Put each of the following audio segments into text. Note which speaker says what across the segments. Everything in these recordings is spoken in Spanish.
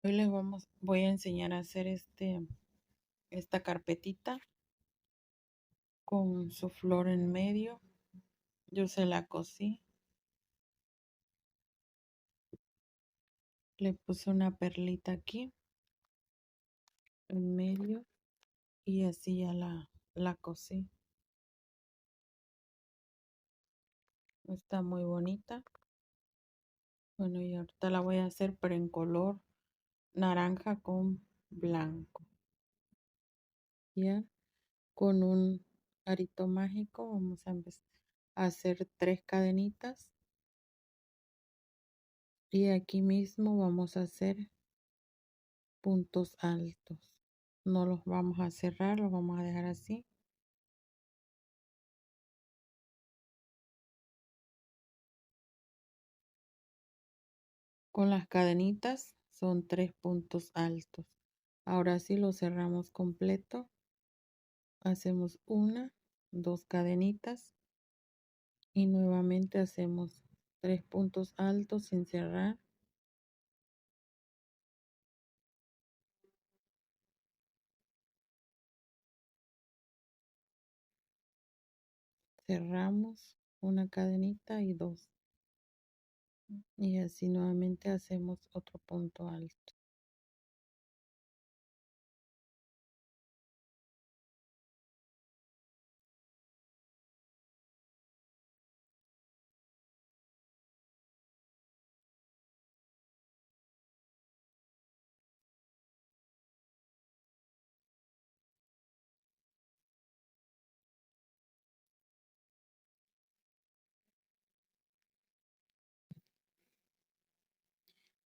Speaker 1: Hoy voy a enseñar a hacer esta carpetita con su flor en medio. Yo se la cosí, le puse una perlita aquí en medio y así ya la cosí. Está muy bonita. Bueno, y ahorita la voy a hacer pero en color naranja con blanco. Ya, con un arito mágico vamos a empezar a hacer 3 cadenitas. Y aquí mismo vamos a hacer puntos altos. No los vamos a cerrar, los vamos a dejar así. Con las cadenitas son 3 puntos altos. Ahora sí lo cerramos completo. Hacemos una, 2 cadenitas y nuevamente hacemos 3 puntos altos sin cerrar. Cerramos una cadenita y 2. Y así nuevamente hacemos otro punto alto.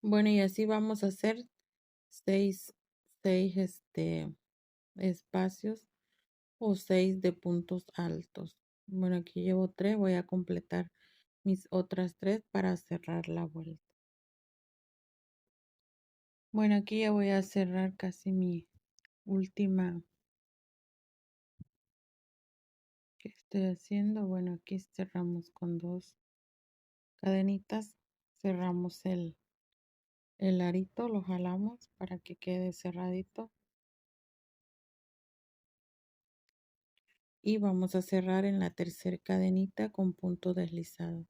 Speaker 1: Bueno, y así vamos a hacer 6 espacios o 6 de puntos altos. Bueno, aquí llevo 3, voy a completar mis otras 3 para cerrar la vuelta. Bueno, aquí ya voy a cerrar casi mi última que estoy haciendo. Bueno, aquí cerramos con 2 cadenitas, cerramos el arito, lo jalamos para que quede cerradito. Y vamos a cerrar en la tercera cadenita con punto deslizado.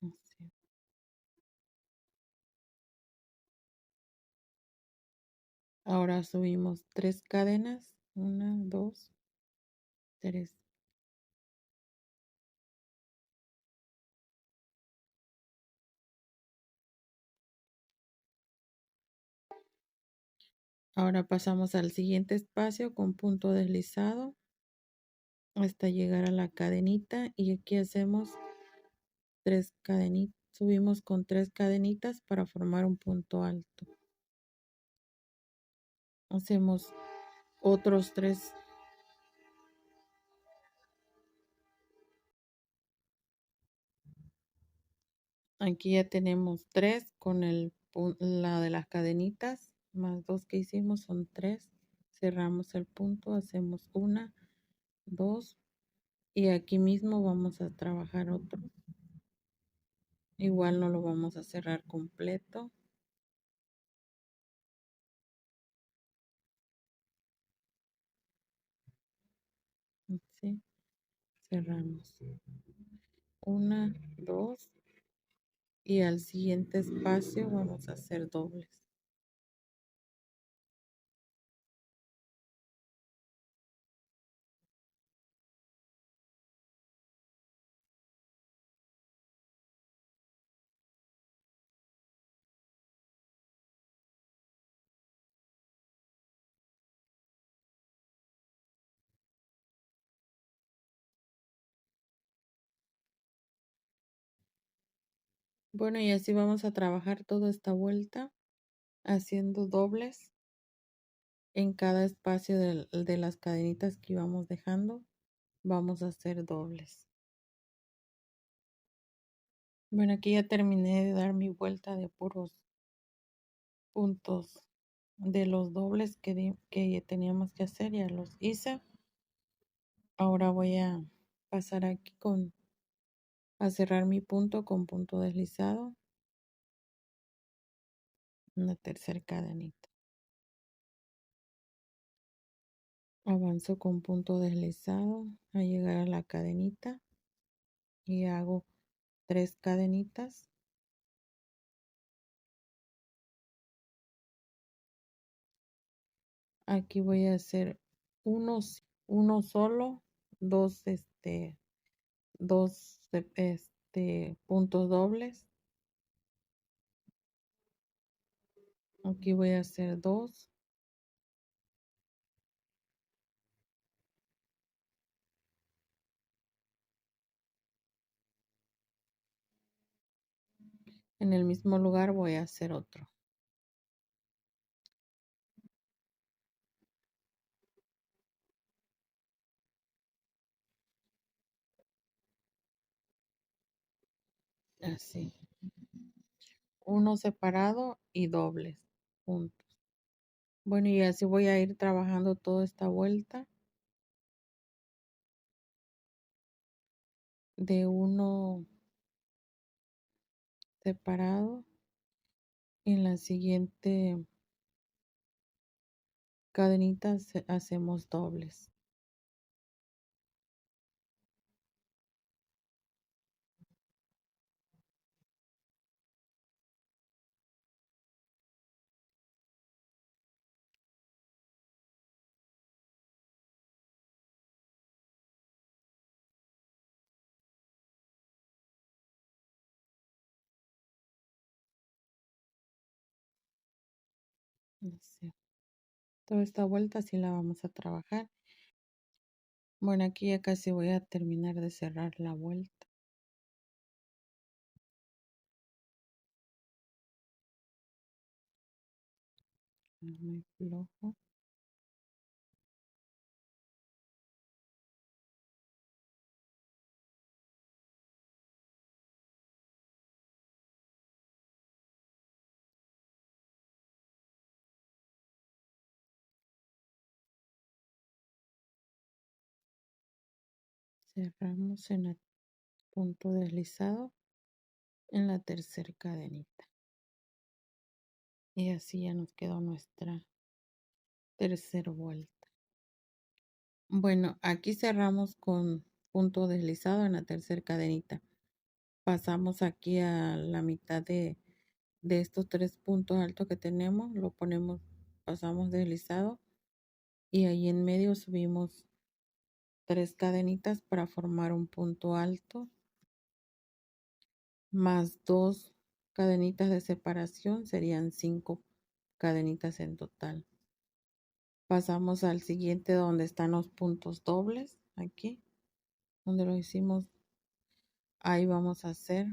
Speaker 1: Así. Ahora subimos 3 cadenas, 1, 2, 3. Ahora pasamos al siguiente espacio con punto deslizado hasta llegar a la cadenita y aquí hacemos 3 cadenitas, subimos con 3 cadenitas para formar un punto alto. Hacemos otros 3. Aquí ya tenemos 3 con la de las cadenitas más 2 que hicimos son 3. Cerramos el punto, hacemos 1, 2 y aquí mismo vamos a trabajar otro. Igual no lo vamos a cerrar completo. Así, cerramos. 1, 2 y al siguiente espacio vamos a hacer dobles. Bueno, y así vamos a trabajar toda esta vuelta haciendo dobles en cada espacio de las cadenitas que íbamos dejando. Vamos a hacer dobles. Bueno, aquí ya terminé de dar mi vuelta de puros puntos de los dobles que teníamos que hacer, ya los hice. Ahora voy a pasar aquí a cerrar mi punto con punto deslizado, una tercera cadenita. Avanzo con punto deslizado a llegar a la cadenita y hago 3 cadenitas. Aquí voy a hacer uno solo, dos, dos, puntos dobles. Aquí voy a hacer 2. En el mismo lugar voy a hacer otro. Así. Uno separado y dobles juntos. Bueno, y así voy a ir trabajando toda esta vuelta de uno separado. En la siguiente cadenita hacemos dobles. Así. Toda esta vuelta sí la vamos a trabajar. Bueno, aquí ya casi voy a terminar de cerrar la vuelta. Muy flojo. Cerramos en el punto deslizado en la tercera cadenita. Y así ya nos quedó nuestra tercera vuelta. Bueno, aquí cerramos con punto deslizado en la tercera cadenita. Pasamos aquí a la mitad de estos 3 puntos altos que tenemos, lo ponemos, pasamos deslizado y ahí en medio subimos 3 cadenitas para formar un punto alto, más 2 cadenitas de separación, serían 5 cadenitas en total. Pasamos al siguiente donde están los puntos dobles, aquí, donde lo hicimos, ahí vamos a hacer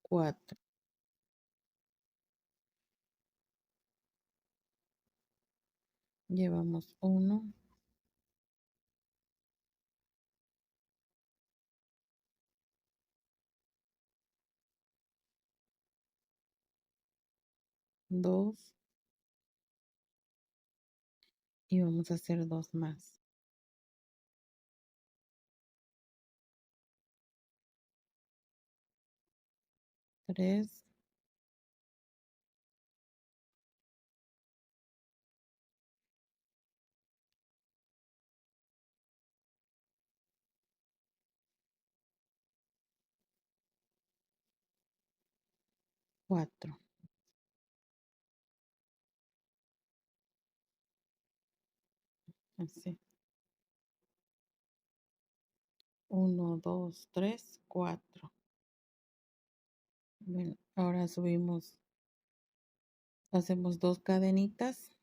Speaker 1: 4. Llevamos 1, 2 y vamos a hacer 2 más. 3, 4. Así. 1, 2, 3, 4. Bueno, ahora subimos, hacemos 2 cadenitas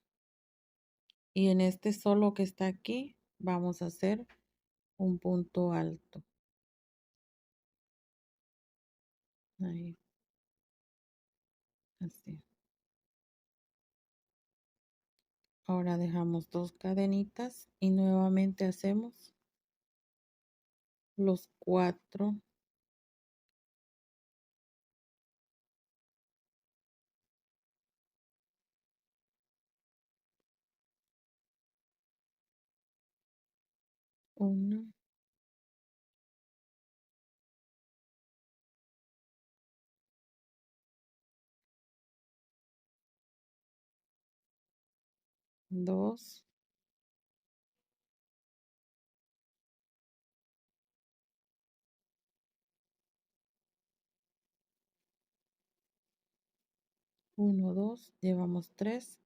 Speaker 1: y en este solo que está aquí vamos a hacer un punto alto. Ahí, así. Ahora dejamos 2 cadenitas y nuevamente hacemos los 4 1, 2, 1, 2, llevamos 3,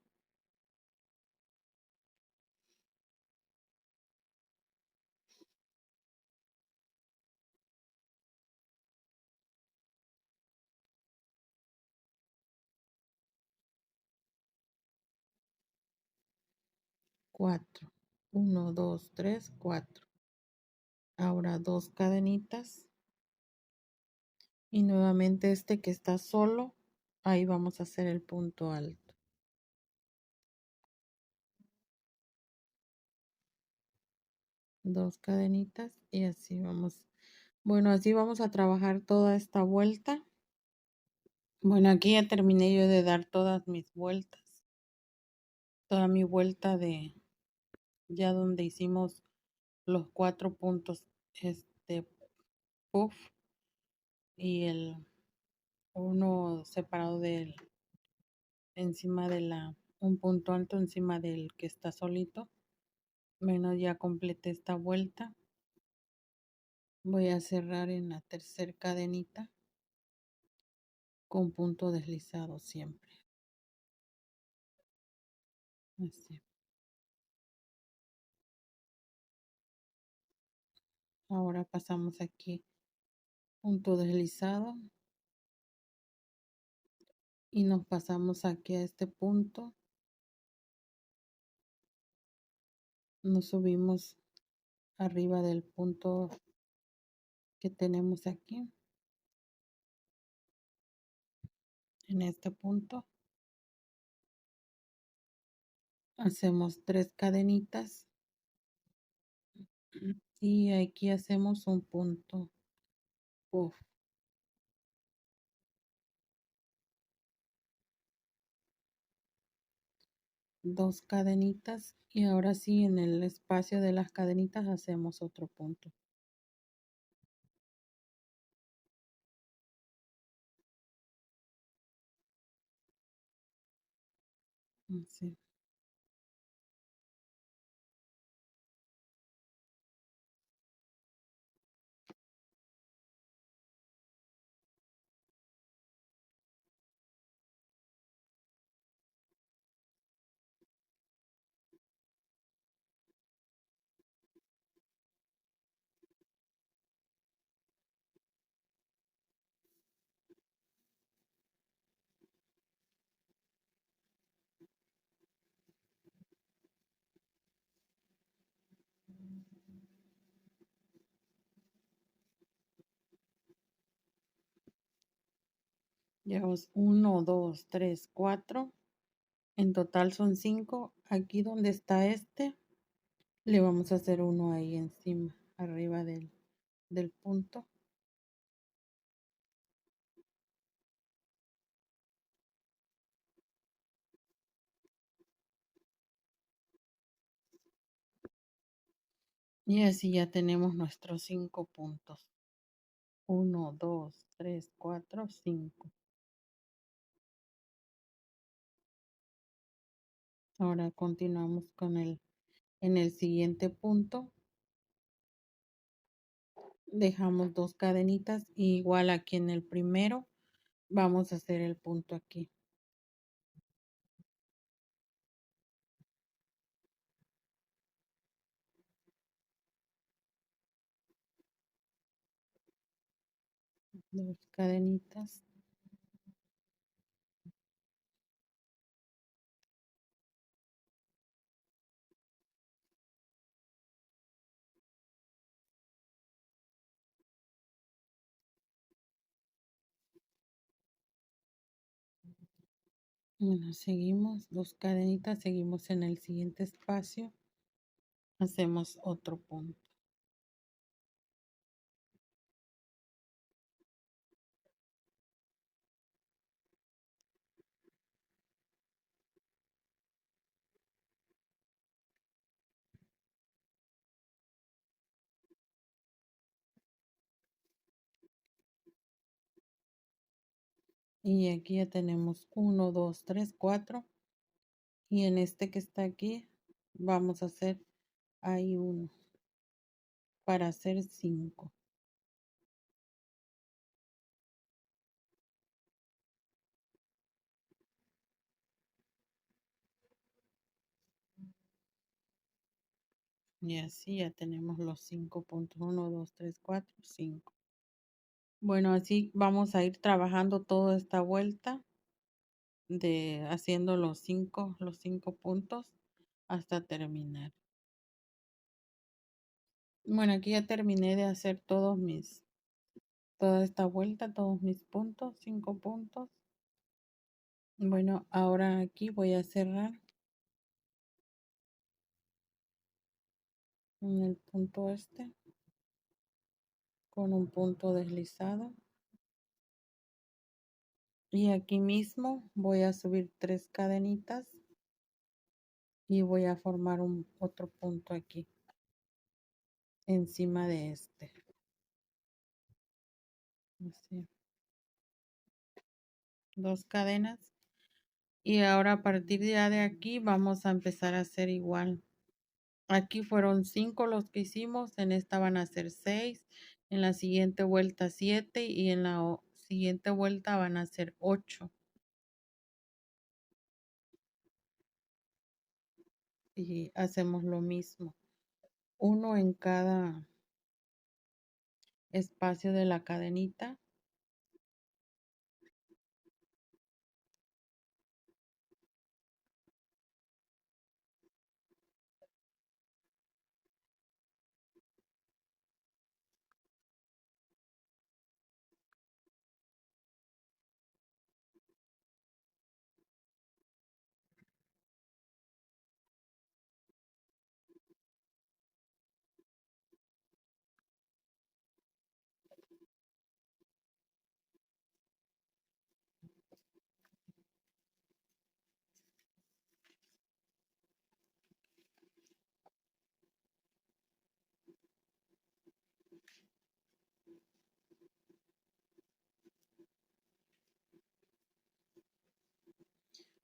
Speaker 1: 4, 1, 2, 3, 4. Ahora 2 cadenitas y nuevamente este que está solo, ahí vamos a hacer el punto alto. 2 cadenitas y así vamos. Bueno, así vamos a trabajar toda esta vuelta. Bueno, aquí ya terminé yo de dar todas mis vueltas. Toda mi vuelta de ya donde hicimos los 4 puntos, puff y el uno separado del encima de un punto alto encima del que está solito. Bueno, ya completé esta vuelta. Voy a cerrar en la tercera cadenita con punto deslizado siempre. Así. Ahora pasamos aquí punto deslizado y nos pasamos aquí a este punto. Nos subimos arriba del punto que tenemos aquí. En este punto hacemos 3 cadenitas y aquí hacemos un punto puff. 2 cadenitas y ahora sí en el espacio de las cadenitas hacemos otro punto. Así. Llevamos 1, 2, 3, 4. En total son 5. Aquí donde está este, le vamos a hacer uno ahí encima, arriba del punto. Y así ya tenemos nuestros 5 puntos. 1, 2, 3, 4, 5. Ahora continuamos con en el siguiente punto. Dejamos 2 cadenitas y igual aquí en el primero vamos a hacer el punto aquí. Dos cadenitas. Bueno, seguimos 2 cadenitas, seguimos en el siguiente espacio. Hacemos otro punto. Y aquí ya tenemos 1, 2, 3, 4. Y en este que está aquí vamos a hacer ahí uno para hacer 5. Y así ya tenemos los 5 puntos. 1, 2, 3, 4, 5. Bueno, así vamos a ir trabajando toda esta vuelta de haciendo los 5 puntos hasta terminar. Bueno, aquí ya terminé de hacer toda esta vuelta, todos mis puntos, 5 puntos. Bueno, ahora aquí voy a cerrar en el punto este con un punto deslizado. Y aquí mismo voy a subir 3 cadenitas y voy a formar un otro punto aquí encima de este. Así, 2 cadenas. Y ahora a partir ya de aquí vamos a empezar a hacer igual. Aquí fueron 5 los que hicimos, en esta van a ser 6, en la siguiente vuelta 7 y en la siguiente vuelta van a ser 8. Y hacemos lo mismo, uno en cada espacio de la cadenita.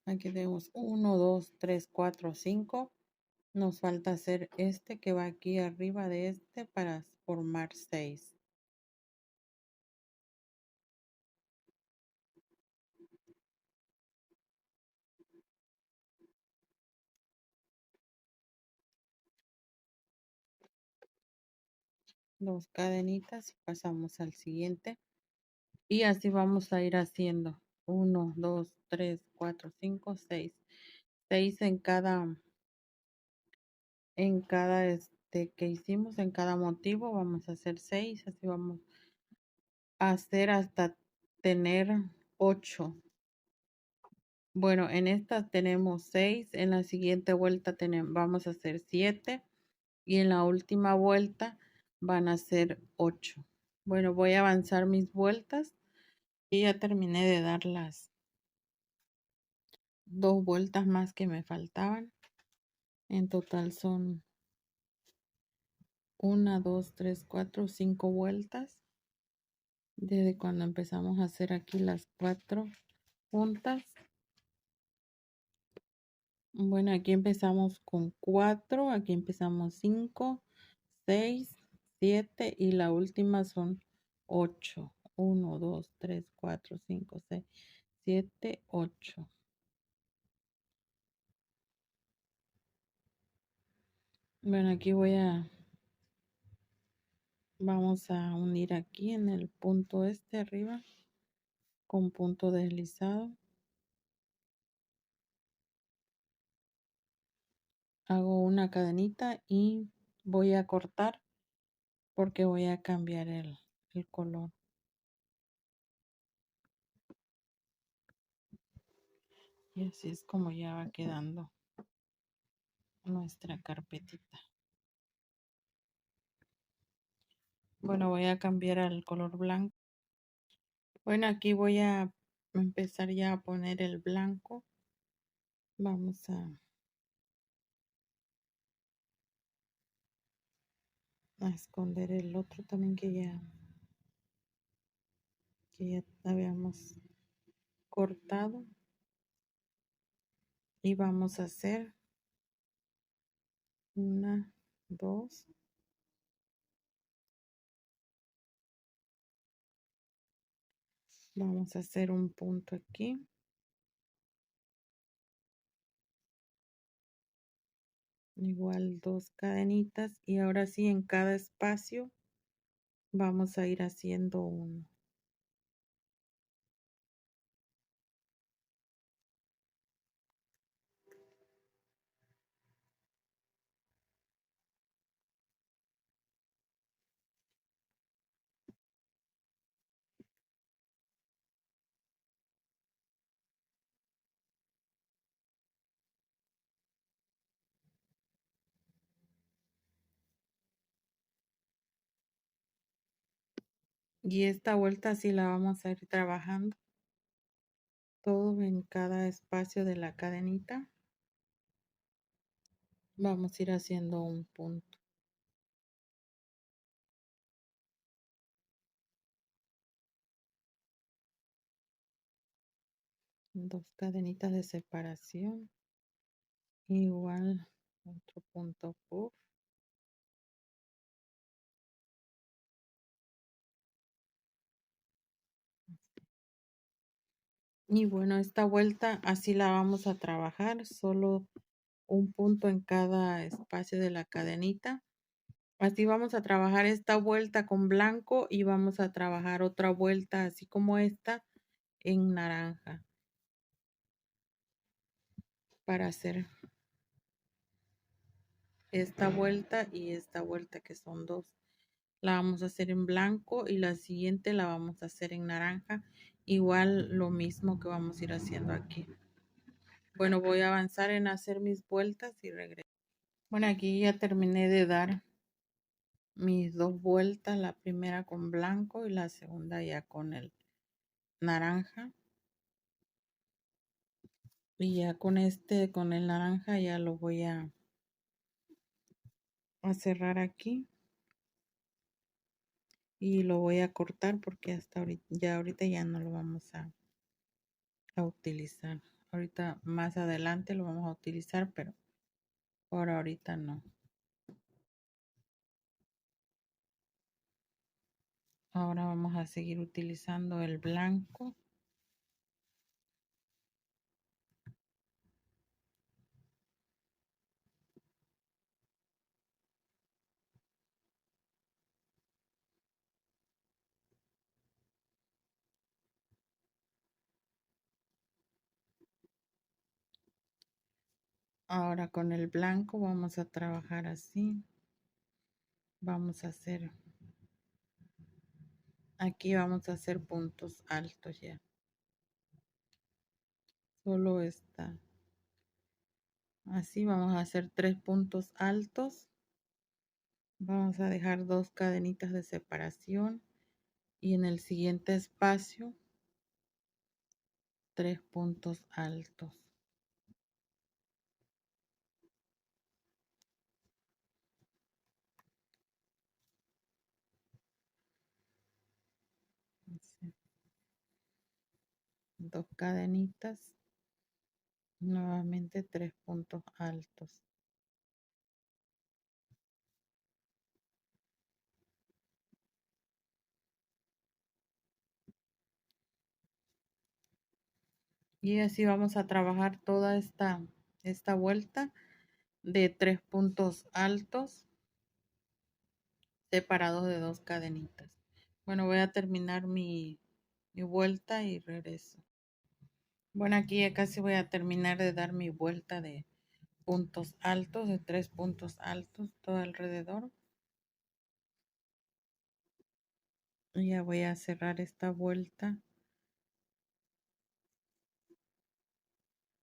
Speaker 1: Aquí tenemos 1, 2, 3, 4, 5. Nos falta hacer este que va aquí arriba de este para formar 6. Dos cadenitas y pasamos al siguiente. Y así vamos a ir haciendo. 1, 2, 3, 4, 5, 6. 6 en cada que hicimos, en cada motivo. Vamos a hacer 6. Así vamos a hacer hasta tener 8. Bueno, en esta tenemos 6. En la siguiente vuelta vamos a hacer 7. Y en la última vuelta van a ser 8. Bueno, voy a avanzar mis vueltas y ya terminé de dar las 2 vueltas más que me faltaban. En total son 1, 2, 3, 4, 5 vueltas. Desde cuando empezamos a hacer aquí las 4 puntas. Bueno, aquí empezamos con 4, aquí empezamos 5, 6, 7 y la última son 8. 1, 2, 3, 4, 5, 6, 7, 8. Bueno, aquí vamos a unir aquí en el punto este arriba con punto deslizado. Hago una cadenita y voy a cortar porque voy a cambiar el color. Y así es como ya va quedando nuestra carpetita. Bueno, voy a cambiar al color blanco. Bueno, aquí voy a empezar ya a poner el blanco. Vamos a esconder el otro también que ya habíamos cortado y vamos a hacer 1, 2, vamos a hacer un punto aquí, igual 2 cadenitas y ahora sí en cada espacio vamos a ir haciendo uno. Y esta vuelta sí la vamos a ir trabajando todo en cada espacio de la cadenita. Vamos a ir haciendo un punto. Dos cadenitas de separación. Igual otro punto puff. Y bueno, esta vuelta así la vamos a trabajar, solo un punto en cada espacio de la cadenita. Así vamos a trabajar esta vuelta con blanco y vamos a trabajar otra vuelta así como esta en naranja para hacer esta vuelta y esta vuelta que son dos. La vamos a hacer en blanco y la siguiente la vamos a hacer en naranja. Igual lo mismo que vamos a ir haciendo aquí. Bueno, voy a avanzar en hacer mis vueltas y regreso. Bueno, aquí ya terminé de dar mis dos vueltas, la primera con blanco y la segunda ya con el naranja. Y ya con con el naranja ya lo voy a cerrar aquí. Y lo voy a cortar porque hasta ahorita ya no lo vamos a utilizar. Ahorita más adelante lo vamos a utilizar, pero por ahorita no. Ahora vamos a seguir utilizando el blanco. Ahora con el blanco vamos a trabajar así. Vamos a hacer, aquí vamos a hacer puntos altos ya. Solo está. Así vamos a hacer 3 puntos altos. Vamos a dejar 2 cadenitas de separación. Y en el siguiente espacio, 3 puntos altos. Así. 2 cadenitas. Nuevamente 3 puntos altos. Y así vamos a trabajar toda esta vuelta de 3 puntos altos separados de 2 cadenitas. Bueno, voy a terminar mi vuelta y regreso. Bueno, aquí ya casi voy a terminar de dar mi vuelta de puntos altos, de 3 puntos altos todo alrededor. Y ya voy a cerrar esta vuelta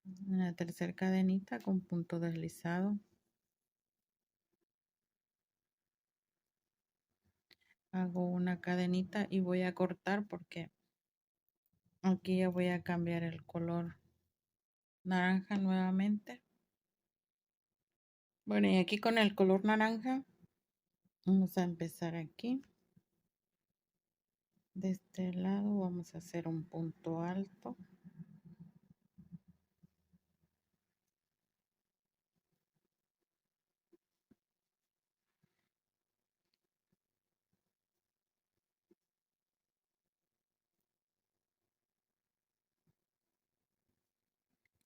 Speaker 1: en la tercera cadenita con punto deslizado. Hago una cadenita y voy a cortar porque aquí ya voy a cambiar el color naranja nuevamente. Bueno, y aquí con el color naranja vamos a empezar aquí. De este lado vamos a hacer un punto alto.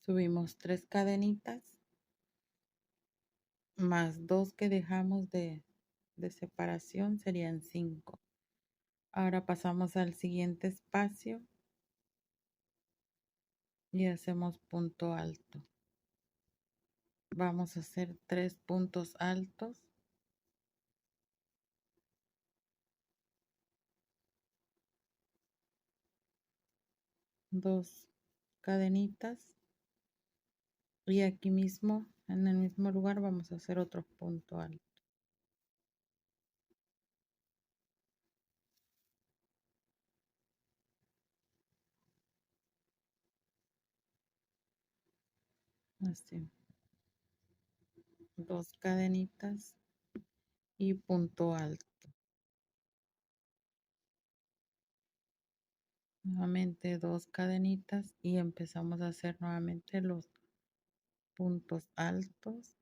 Speaker 1: Subimos 3 cadenitas más 2 que dejamos de separación, serían 5. Ahora pasamos al siguiente espacio y hacemos punto alto. Vamos a hacer 3 puntos altos, 2 cadenitas y aquí mismo en el mismo lugar vamos a hacer otro punto alto. Así, 2 cadenitas y punto alto. Nuevamente 2 cadenitas y empezamos a hacer nuevamente los puntos altos.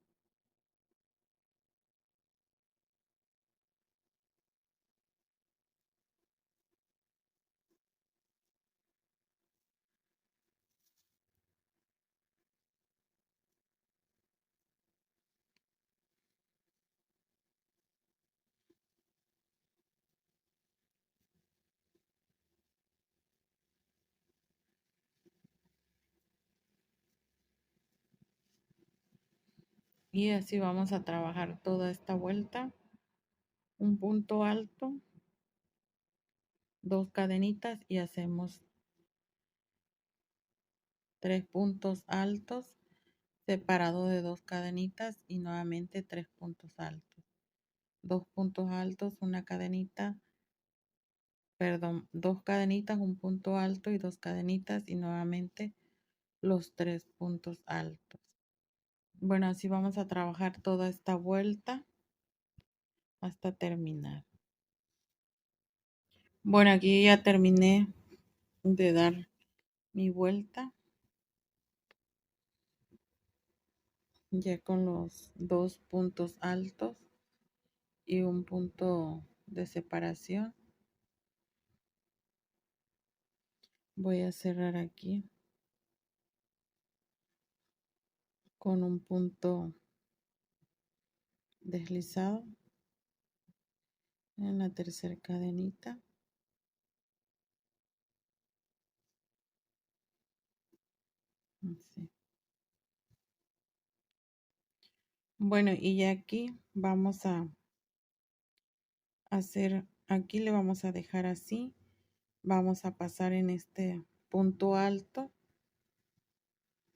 Speaker 1: Y así vamos a trabajar toda esta vuelta. Un punto alto, 2 cadenitas y hacemos 3 puntos altos separados de 2 cadenitas y nuevamente 3 puntos altos. 2 puntos altos, una cadenita, perdón, 2 cadenitas, un punto alto y 2 cadenitas y nuevamente los 3 puntos altos. Bueno, así vamos a trabajar toda esta vuelta hasta terminar. Bueno, aquí ya terminé de dar mi vuelta. Ya con los 2 puntos altos y un punto de separación. Voy a cerrar aquí con un punto deslizado en la tercera cadenita. Así. Bueno, y ya aquí vamos a hacer, aquí le vamos a dejar así. Vamos a pasar en este punto alto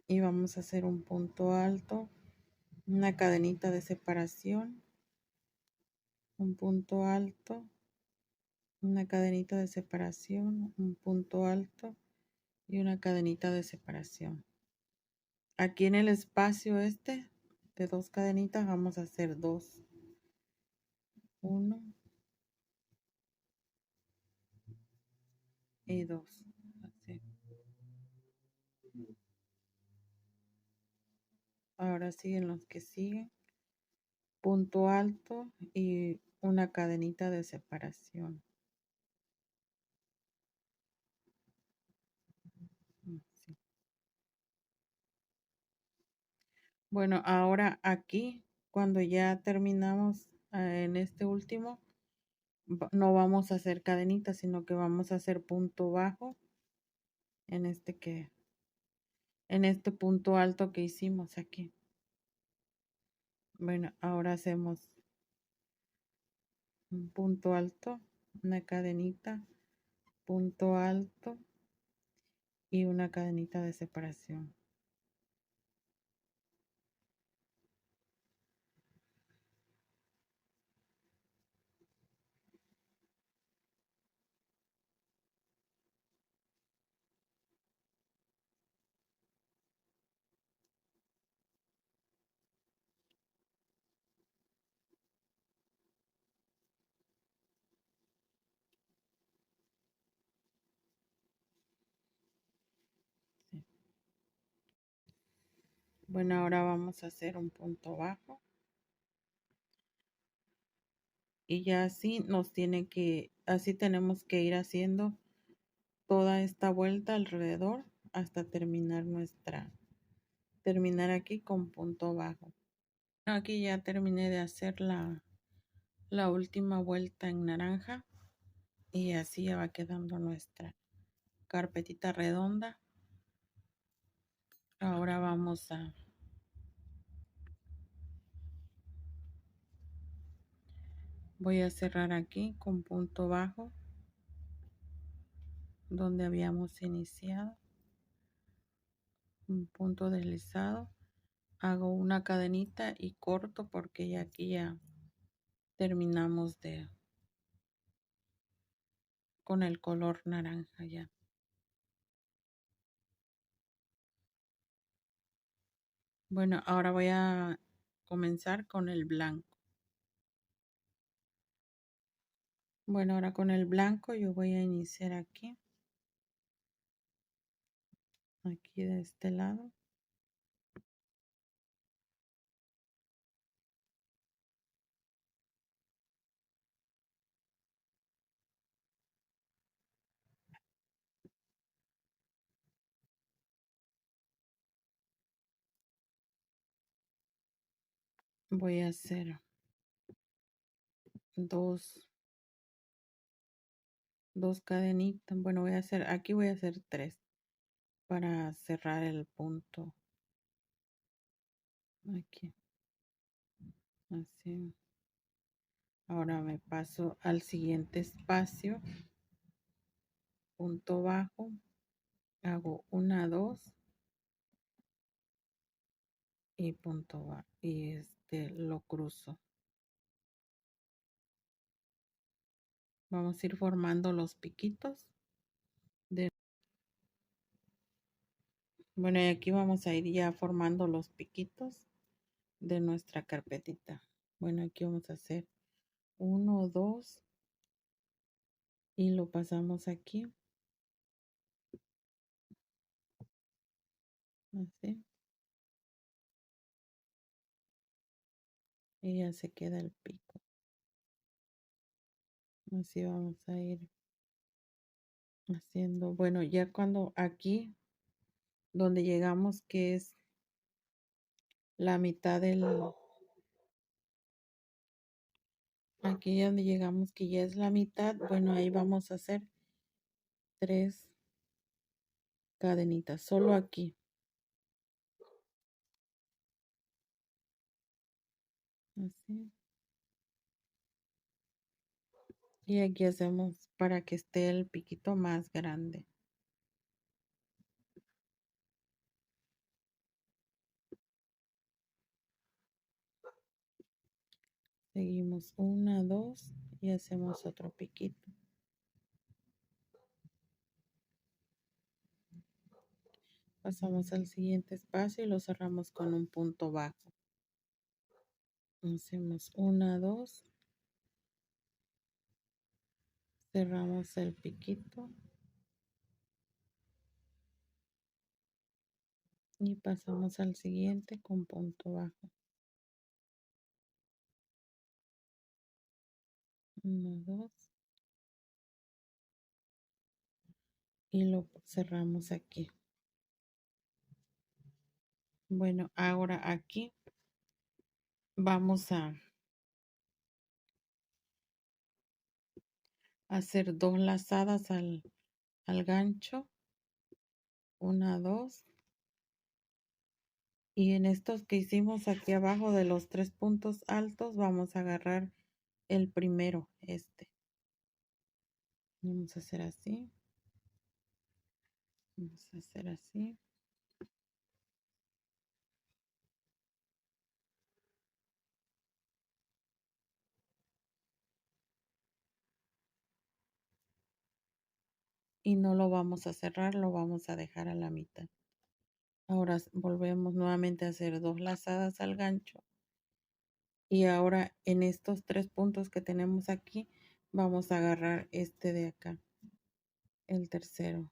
Speaker 1: y vamos a hacer un punto alto, una cadenita de separación, un punto alto, una cadenita de separación, un punto alto y una cadenita de separación. Aquí en el espacio este de 2 cadenitas vamos a hacer 2, 1 y 2. Así. Ahora siguen los que siguen, punto alto y una cadenita de separación. Así. Bueno, ahora aquí, cuando ya terminamos en este último, no vamos a hacer cadenita, sino que vamos a hacer punto bajo en en este punto alto que hicimos aquí. Bueno, ahora hacemos un punto alto, una cadenita, punto alto y una cadenita de separación. Sí. Bueno, ahora vamos a hacer un punto bajo y ya así así tenemos que ir haciendo toda esta vuelta alrededor hasta terminar terminar aquí con punto bajo. Aquí ya terminé de hacer la última vuelta en naranja y así ya va quedando nuestra carpetita redonda. Ahora voy a cerrar aquí con punto bajo donde habíamos iniciado, un punto deslizado, hago una cadenita y corto porque ya aquí ya terminamos con el color naranja ya. Bueno, ahora voy a comenzar con el blanco. Bueno, ahora con el blanco yo voy a iniciar aquí de este lado. Voy a hacer dos cadenitas. Bueno, aquí voy a hacer 3 para cerrar el punto. Aquí, así. Ahora me paso al siguiente espacio, punto bajo, hago 1, 2 y punto bajo y lo cruzo. Vamos a ir formando los piquitos bueno, y aquí vamos a ir ya formando los piquitos de nuestra carpetita. Bueno, aquí vamos a hacer 1, 2 y lo pasamos aquí, así, y ya se queda el pico. Así vamos a ir haciendo. Bueno, ya cuando aquí donde llegamos, que es la mitad aquí donde llegamos que ya es la mitad, bueno, ahí vamos a hacer 3 cadenitas, solo aquí. Así. Y aquí hacemos para que esté el piquito más grande. Seguimos 1, 2 y hacemos otro piquito. Pasamos al siguiente espacio y lo cerramos con un punto bajo. Hacemos 1, 2. Cerramos el piquito. Y pasamos al siguiente con punto bajo. 1, 2. Y lo cerramos aquí. Bueno, ahora aquí vamos a hacer 2 lazadas al gancho. 1, 2. Y en estos que hicimos aquí abajo de los 3 puntos altos, vamos a agarrar el primero, Vamos a hacer así. Vamos a hacer así. Y no lo vamos a cerrar, lo vamos a dejar a la mitad. Ahora volvemos nuevamente a hacer 2 lazadas al gancho. Y ahora en estos 3 puntos que tenemos aquí, vamos a agarrar este de acá, el tercero.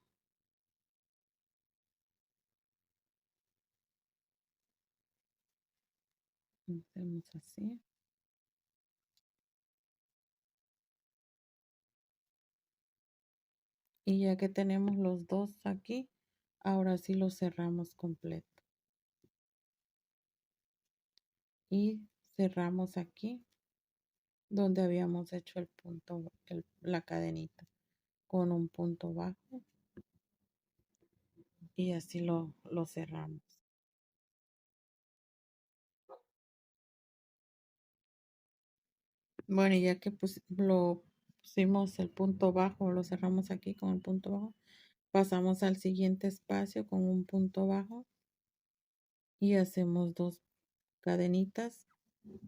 Speaker 1: Hacemos así. Y ya que tenemos los dos aquí, ahora sí los cerramos completo. y cerramos aquí donde habíamos hecho el punto, la cadenita con un punto bajo y así lo cerramos. Bueno, y ya que lo pusimos el punto bajo, lo cerramos aquí con el punto bajo, pasamos al siguiente espacio con un punto bajo y hacemos 2 cadenitas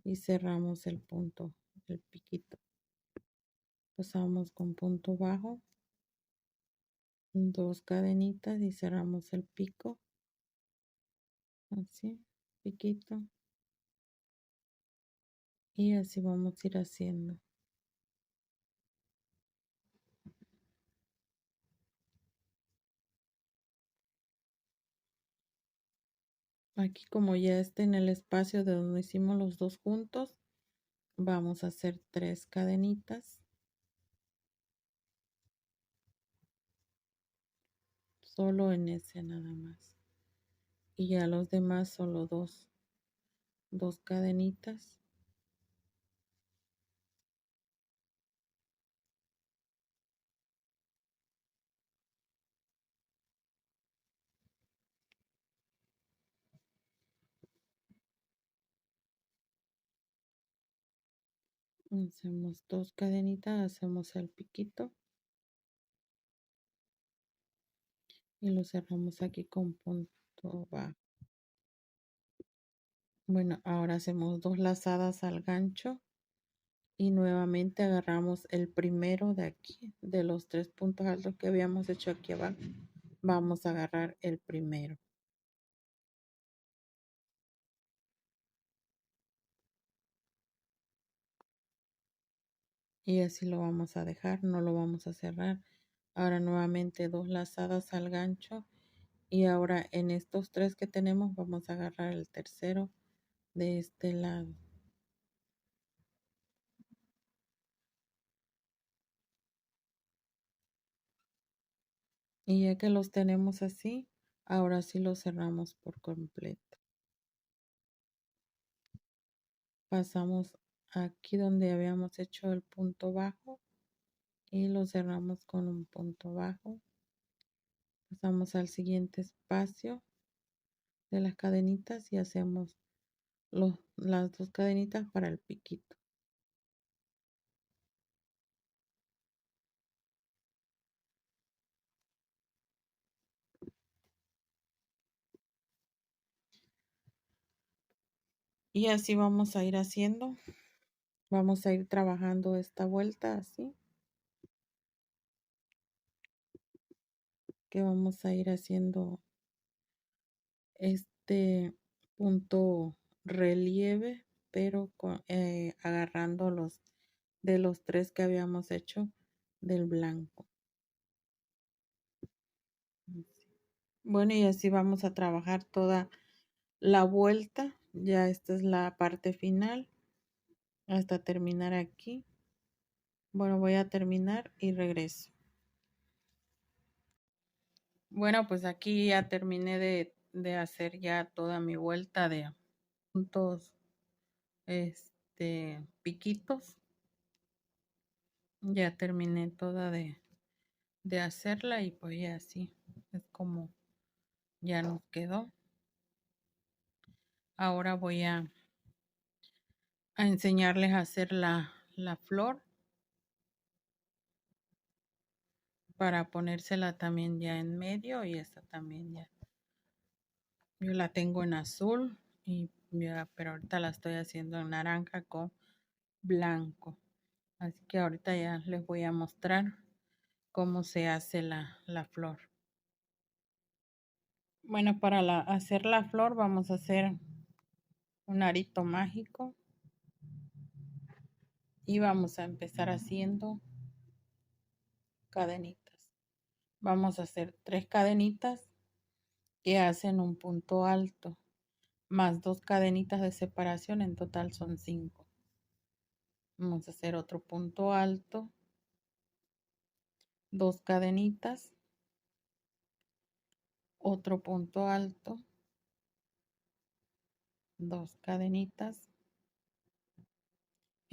Speaker 1: y cerramos el punto, el piquito. Pasamos con punto bajo, 2 cadenitas y cerramos el pico, así, piquito, y así vamos a ir haciendo. Aquí como ya está en el espacio de donde hicimos los 2 juntos, vamos a hacer 3 cadenitas, solo en ese nada más, y ya los demás solo 2 cadenitas. Hacemos 2 cadenitas, hacemos el piquito y lo cerramos aquí con punto bajo. Bueno, ahora hacemos 2 lazadas al gancho y nuevamente agarramos el primero de aquí, de los 3 puntos altos que habíamos hecho aquí abajo. Vamos a agarrar el primero. Y así lo vamos a dejar, no lo vamos a cerrar. Ahora nuevamente 2 lazadas al gancho y ahora en estos 3 que tenemos vamos a agarrar el tercero de este lado. Y ya que los tenemos así, ahora sí los cerramos por completo. Pasamos aquí donde habíamos hecho el punto bajo y lo cerramos con un punto bajo. Pasamos al siguiente espacio de las cadenitas y hacemos las 2 cadenitas para el piquito. Y así vamos a ir haciendo. Vamos a ir trabajando esta vuelta así. Que vamos a ir haciendo este punto relieve, pero agarrando los de los 3 que habíamos hecho del blanco. Bueno, y así vamos a trabajar toda la vuelta. Ya esta es la parte final hasta terminar aquí. Bueno, voy a terminar y regreso. Bueno, pues aquí ya terminé de hacer ya toda mi vuelta de puntos, piquitos. Ya terminé toda de hacerla y pues ya así es como ya nos quedó. Ahora voy a enseñarles a hacer la flor para ponérsela también ya en medio y esta también ya. Yo la tengo en azul y ya, pero ahorita la estoy haciendo en naranja con blanco. Así que ahorita ya les voy a mostrar cómo se hace la flor. Bueno, para hacer la flor vamos a hacer un arito mágico y vamos a empezar haciendo cadenitas. Vamos a hacer 3 cadenitas que hacen un punto alto más 2 cadenitas de separación, en total son 5. Vamos a hacer otro punto alto, 2 cadenitas, otro punto alto, 2 cadenitas,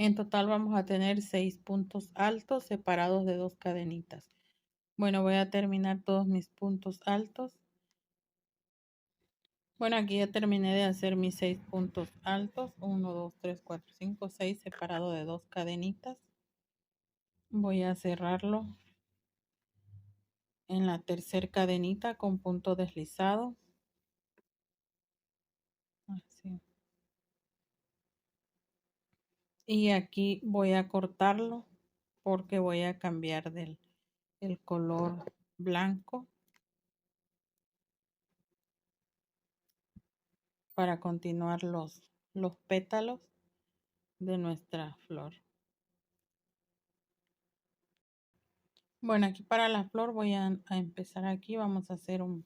Speaker 1: En total vamos a tener 6 puntos altos separados de 2 cadenitas. Bueno, voy a terminar todos mis puntos altos. Bueno, aquí ya terminé de hacer mis 6 puntos altos. 1, 2, 3, 4, 5, 6 separado de 2 cadenitas. Voy a cerrarlo en la tercera cadenita con punto deslizado. Así. Y aquí voy a cortarlo porque voy a cambiar el color blanco para continuar los pétalos de nuestra flor. Bueno, aquí para la flor voy a empezar aquí. Vamos a hacer un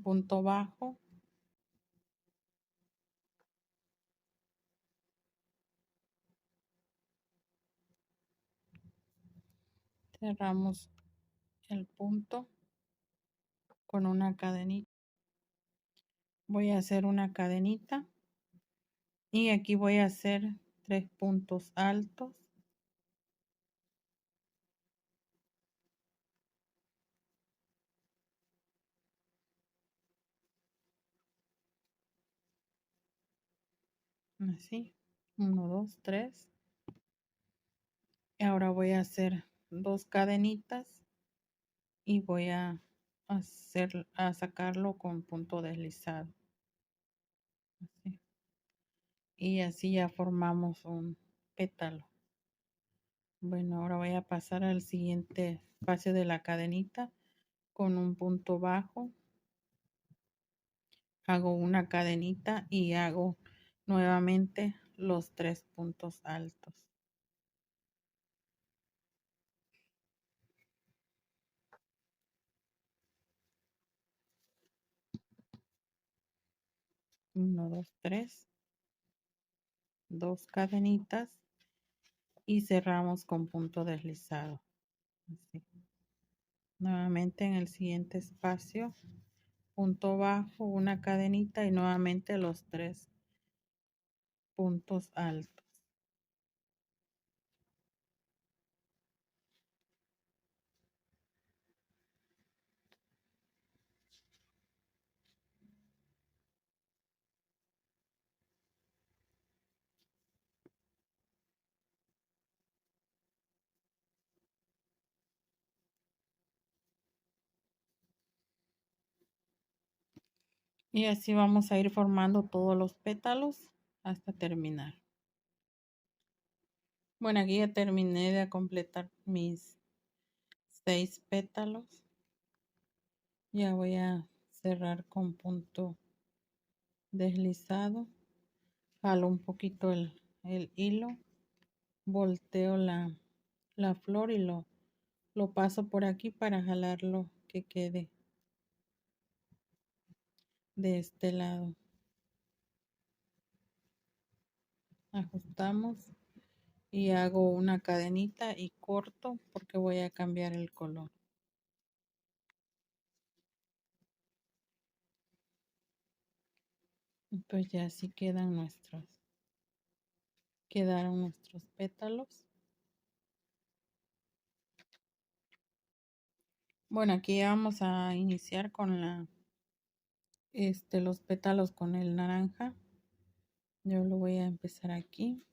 Speaker 1: punto bajo. Cerramos el punto con una cadenita. Voy a hacer una cadenita y aquí voy a hacer 3 puntos altos. Así, 1, 2, 3. Ahora voy a hacer 2 cadenitas y voy a sacarlo con punto deslizado. Así. Y así ya formamos un pétalo. Bueno, ahora voy a pasar al siguiente espacio de la cadenita con un punto bajo. Hago una cadenita y hago nuevamente los 3 puntos altos. Uno, dos, tres. 2 cadenitas y cerramos con punto deslizado. Así. Nuevamente en el siguiente espacio, punto bajo, una cadenita y nuevamente los 3 puntos altos. Y así vamos a ir formando todos los pétalos hasta terminar. Bueno, aquí ya terminé de completar mis 6 pétalos. Ya voy a cerrar con punto deslizado. Jalo un poquito el hilo. Volteo la flor y lo paso por aquí para jalarlo que quede de este lado. Ajustamos y hago una cadenita y corto porque voy a cambiar el color. Pues ya así quedaron nuestros pétalos. Bueno, aquí vamos a iniciar con los pétalos con el naranja. Yo lo voy a empezar aquí.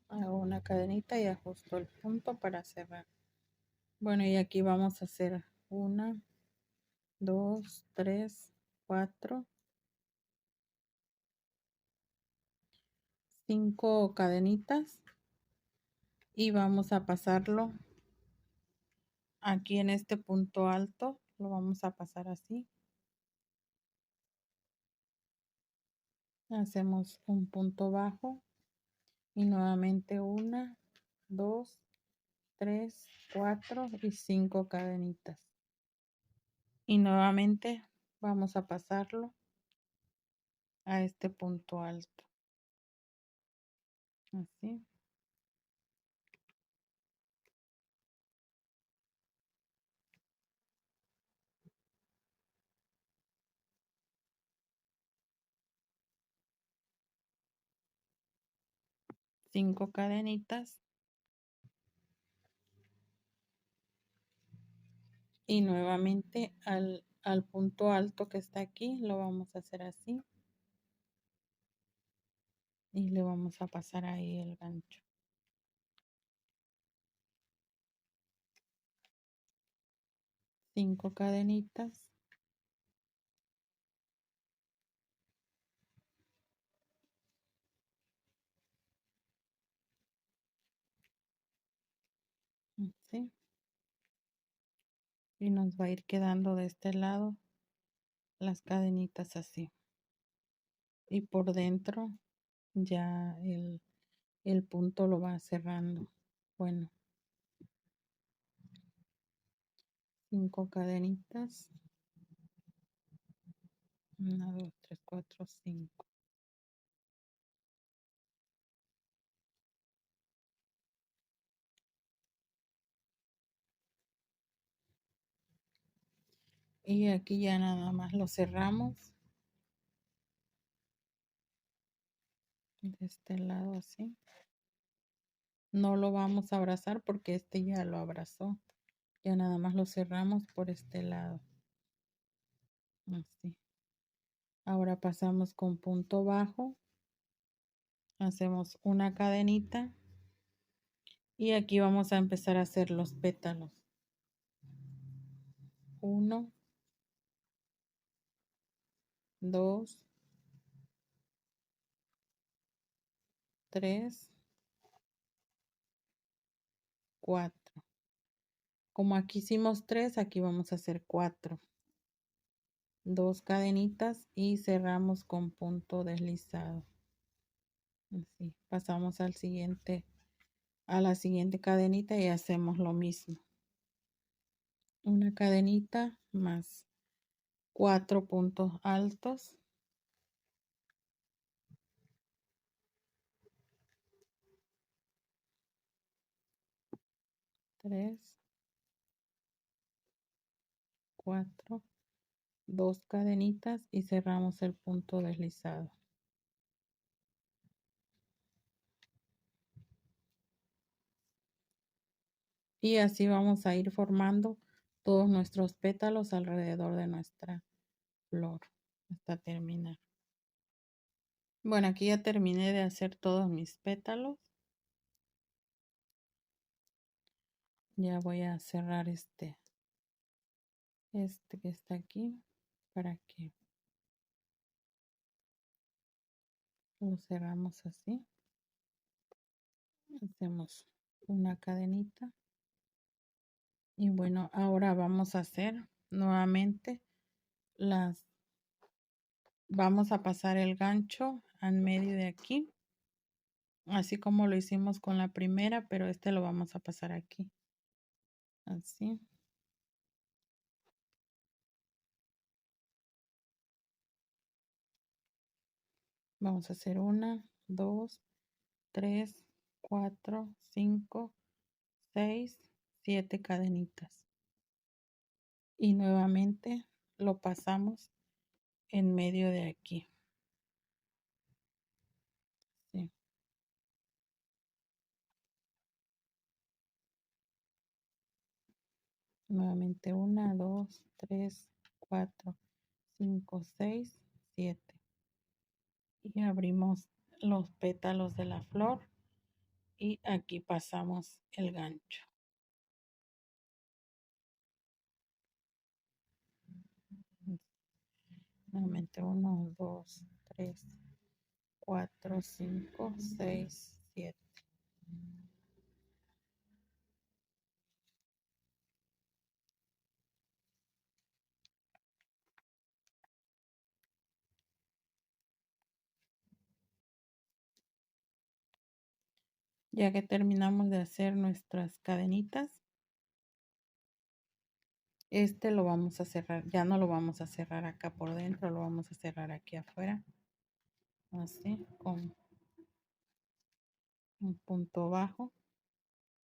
Speaker 1: Hago una cadenita y ajusto el punto para cerrar. Bueno, y aquí vamos a hacer 1, 2, 3, 4, 5 cadenitas y vamos a pasarlo aquí en este punto alto. Lo vamos a pasar así. Hacemos un punto bajo y nuevamente 1, 2, 3, 4 y 5 cadenitas. Y nuevamente vamos a pasarlo a este punto alto. Así. 5 cadenitas y nuevamente al punto alto que está aquí lo vamos a hacer así y le vamos a pasar ahí el gancho. 5 cadenitas así, y nos va a ir quedando de este lado las cadenitas así, y por dentro ya el punto lo va cerrando. Bueno, 5 cadenitas, 1 2 3 4 5, y aquí ya nada más lo cerramos de este lado así. No lo vamos a abrazar porque este ya lo abrazó. Ya nada más lo cerramos por este lado así. Ahora pasamos con punto bajo, hacemos una cadenita y aquí vamos a empezar a hacer los pétalos. 1 2 3 4. Como aquí hicimos 3, aquí vamos a hacer 4. 2 cadenitas y cerramos con punto deslizado. Así, pasamos al siguiente, a la siguiente cadenita y hacemos lo mismo. Una cadenita más 4 puntos altos. 3 4, 2 cadenitas y cerramos el punto deslizado. Y así vamos a ir formando todos nuestros pétalos alrededor de nuestra flor hasta terminar. Bueno, aquí ya terminé de hacer todos mis pétalos. Ya voy a cerrar este que está aquí para que lo cerramos así. Hacemos una cadenita y bueno, ahora vamos a hacer nuevamente vamos a pasar el gancho en medio de aquí, así como lo hicimos con la primera, pero este lo vamos a pasar aquí así. Vamos a hacer 1 2 3 4 5 6 7 cadenitas y nuevamente lo pasamos en medio de aquí. Sí. Nuevamente 1 2 3 4 5 6 7 y abrimos los pétalos de la flor y aquí pasamos el gancho. Nuevamente 1 2 3 4 5 6 7. Ya que terminamos de hacer nuestras cadenitas, este lo vamos a cerrar, ya no lo vamos a cerrar acá por dentro, lo vamos a cerrar aquí afuera, así, con un punto bajo.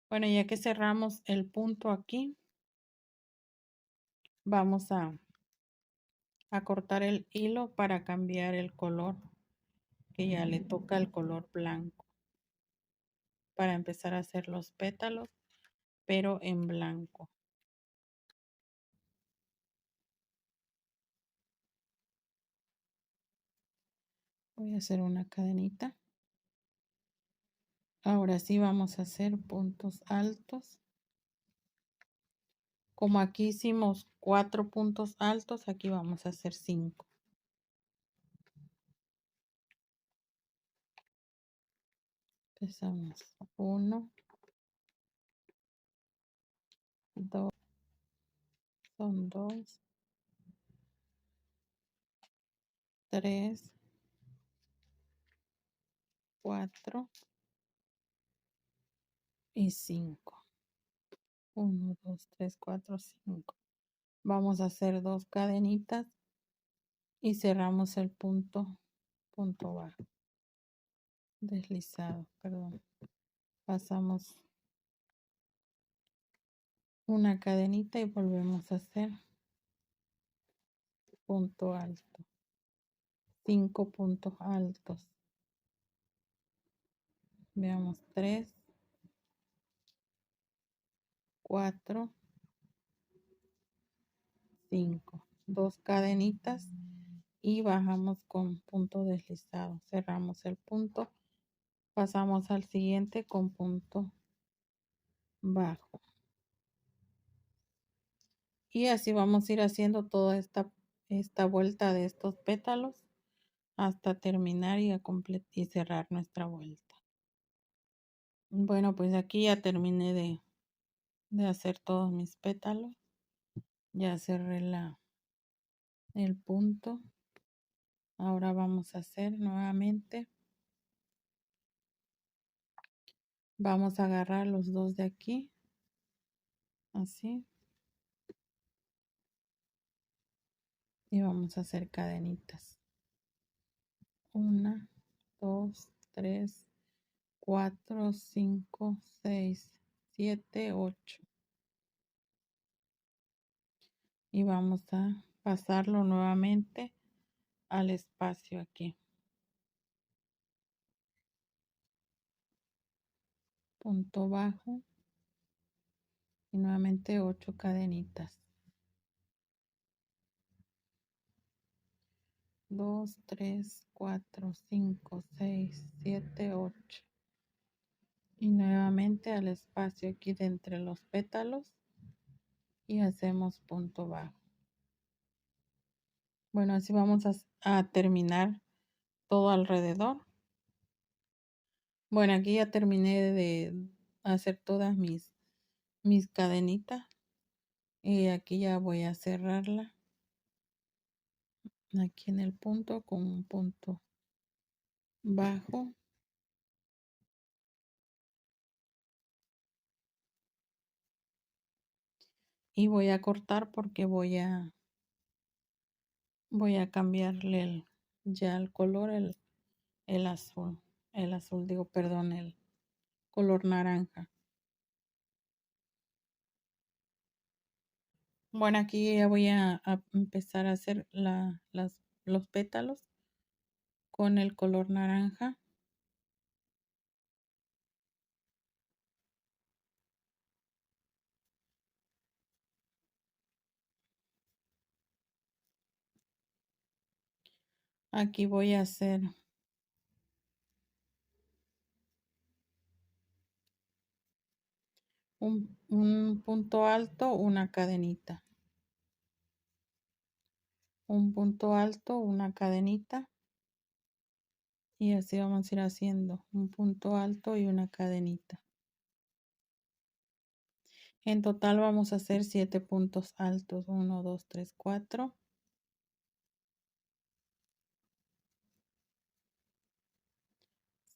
Speaker 1: Bueno, ya que cerramos el punto aquí, vamos a cortar el hilo para cambiar el color, que ya le toca el color blanco. para empezar a hacer los pétalos, pero en blanco. Voy a hacer una cadenita. Ahora sí vamos a hacer puntos altos. Como aquí hicimos 4 puntos altos, aquí vamos a hacer 5. Empezamos 1, 2, son 2, 3, 4 y 5. 1, 2, 3, 4, 5. Vamos a hacer 2 cadenitas y cerramos el punto bajo, deslizado, perdón. Pasamos una cadenita y volvemos a hacer punto alto. 5 puntos altos. Veamos 3, 4, 5. 2 cadenitas y bajamos con punto deslizado. Cerramos el punto. Pasamos al siguiente con punto bajo. Y así vamos a ir haciendo toda esta vuelta de estos pétalos hasta terminar y cerrar nuestra vuelta. Bueno, pues aquí ya terminé de hacer todos mis pétalos. Ya cerré el punto. Ahora vamos a hacer nuevamente. Vamos a agarrar los dos de aquí. Así. Y vamos a hacer cadenitas. 1, 2, 3, 4, 5, 6, 7, 8. Y vamos a pasarlo nuevamente al espacio aquí. Punto bajo. Y nuevamente 8 cadenitas. 2, 3, 4, 5, 6, 7, 8. Y nuevamente al espacio aquí de entre los pétalos y hacemos punto bajo. Bueno, así vamos a terminar todo alrededor. Bueno, aquí ya terminé de hacer todas mis cadenitas y aquí ya voy a cerrarla aquí en el punto con un punto bajo. Y voy a cortar porque voy a cambiarle ya el color, el azul. El azul, digo, perdón, el color naranja. Bueno, aquí ya voy a empezar a hacer los pétalos con el color naranja. Aquí voy a hacer un punto alto, una cadenita. Un punto alto, una cadenita. Y así vamos a ir haciendo un punto alto y una cadenita. En total vamos a hacer 7 puntos altos. 1, 2, 3, 4.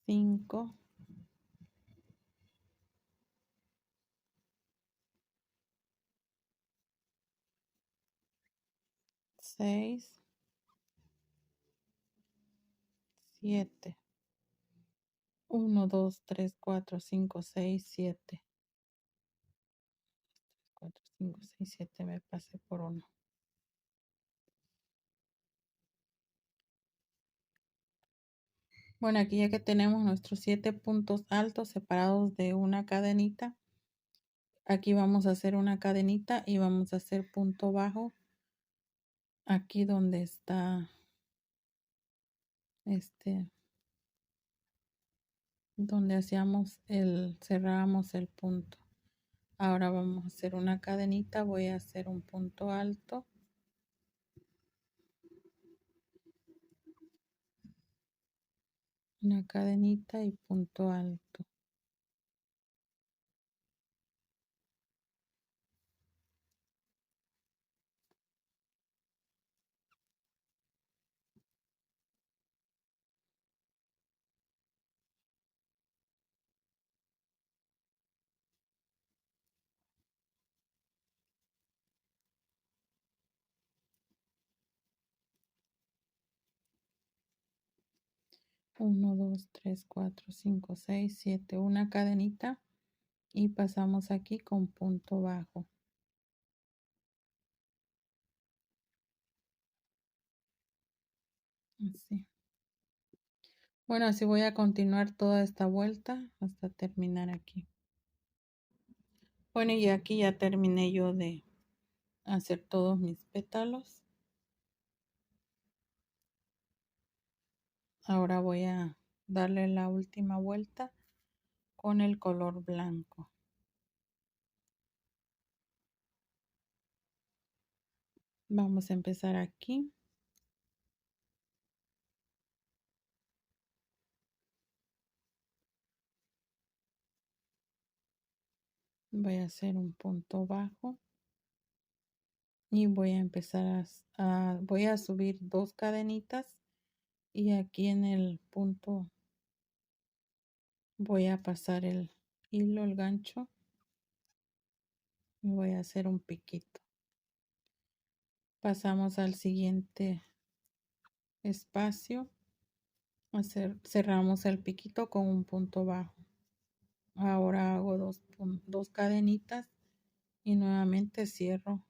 Speaker 1: 5. 6. 7. 1, 2, 3, 4, 5, 6, 7. 4, 5, 6, 7. Me pasé por uno. Bueno, aquí ya que tenemos nuestros 7 puntos altos separados de una cadenita, aquí vamos a hacer una cadenita y vamos a hacer punto bajo aquí donde está donde cerrábamos el punto. Ahora vamos a hacer una cadenita, voy a hacer un punto alto, una cadenita y punto alto. Uno, 2, 3, 4, 5, 6, 7, una cadenita y pasamos aquí con punto bajo. Así. Bueno, así voy a continuar toda esta vuelta hasta terminar aquí. Bueno, y aquí ya terminé yo de hacer todos mis pétalos. Ahora voy a darle la última vuelta con el color blanco. Vamos a empezar aquí. Voy a hacer un punto bajo y voy a empezar voy a subir 2 cadenitas y aquí en el punto voy a pasar el hilo, el gancho y voy a hacer un piquito. Pasamos al siguiente espacio, cerramos el piquito con un punto bajo. Ahora hago dos cadenitas y nuevamente cierro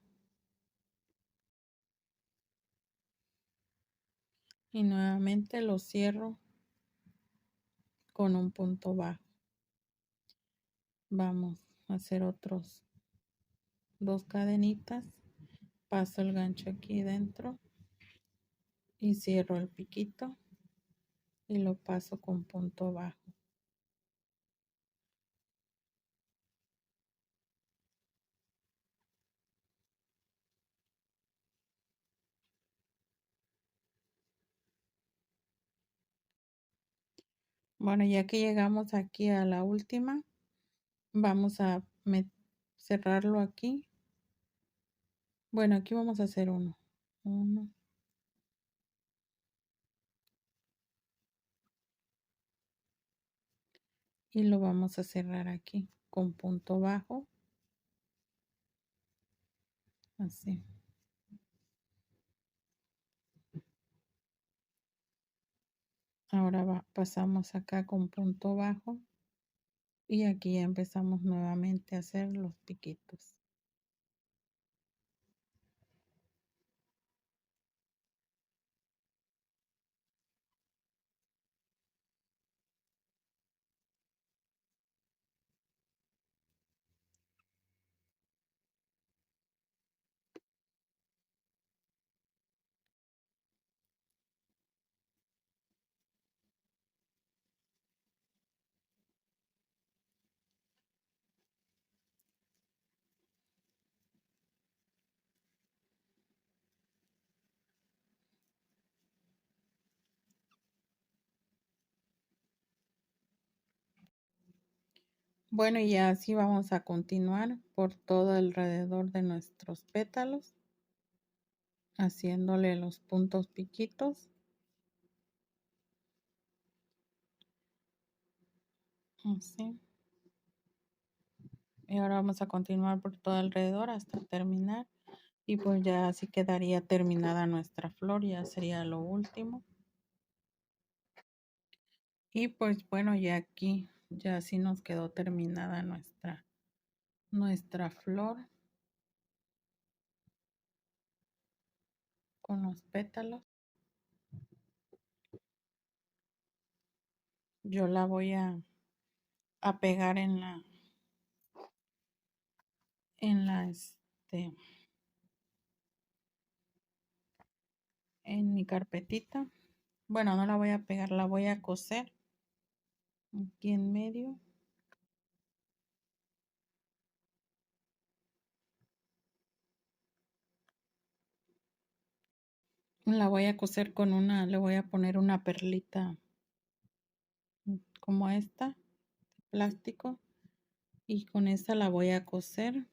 Speaker 1: y nuevamente lo cierro con un punto bajo. Vamos a hacer otros 2 cadenitas, paso el gancho aquí dentro y cierro el piquito y lo paso con punto bajo. Bueno, ya que llegamos aquí a la última, vamos a cerrarlo aquí. Bueno, aquí vamos a hacer uno y lo vamos a cerrar aquí con punto bajo, así. Ahora pasamos acá con punto bajo y aquí ya empezamos nuevamente a hacer los piquitos. Bueno, y así vamos a continuar por todo alrededor de nuestros pétalos, haciéndole los puntos piquitos. Así. Y ahora vamos a continuar por todo alrededor hasta terminar. Y pues ya así quedaría terminada nuestra flor, ya sería lo último. Y pues bueno, ya aquí ya así nos quedó terminada nuestra flor con los pétalos. yo la voy a pegar en en mi carpetita. Bueno, no la voy a pegar, la voy a coser aquí en medio. La voy a coser con le voy a poner una perlita como esta, plástico, y con esta la voy a coser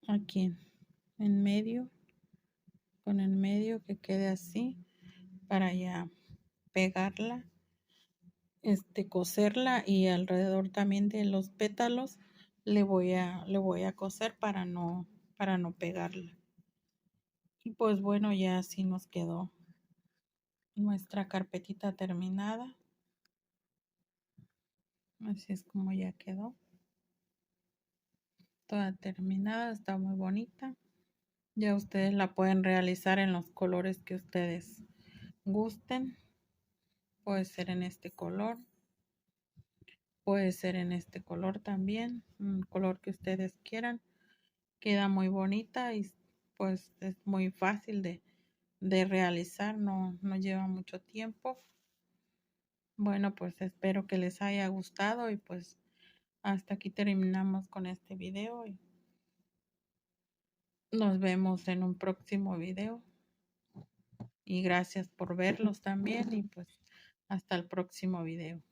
Speaker 1: aquí en medio, con el medio que quede así, para ya pegarla, coserla, y alrededor también de los pétalos le voy a coser para no pegarla. Y pues bueno, ya así nos quedó nuestra carpetita terminada. Así es como ya quedó. Toda terminada, está muy bonita. Ya ustedes la pueden realizar en los colores que ustedes gusten. Puede ser en este color. Puede ser en este color también. Un color que ustedes quieran. Queda muy bonita y pues es muy fácil de realizar. No lleva mucho tiempo. Bueno, pues espero que les haya gustado y pues hasta aquí terminamos con este video y nos vemos en un próximo video. Y gracias por verlos también y pues hasta el próximo video.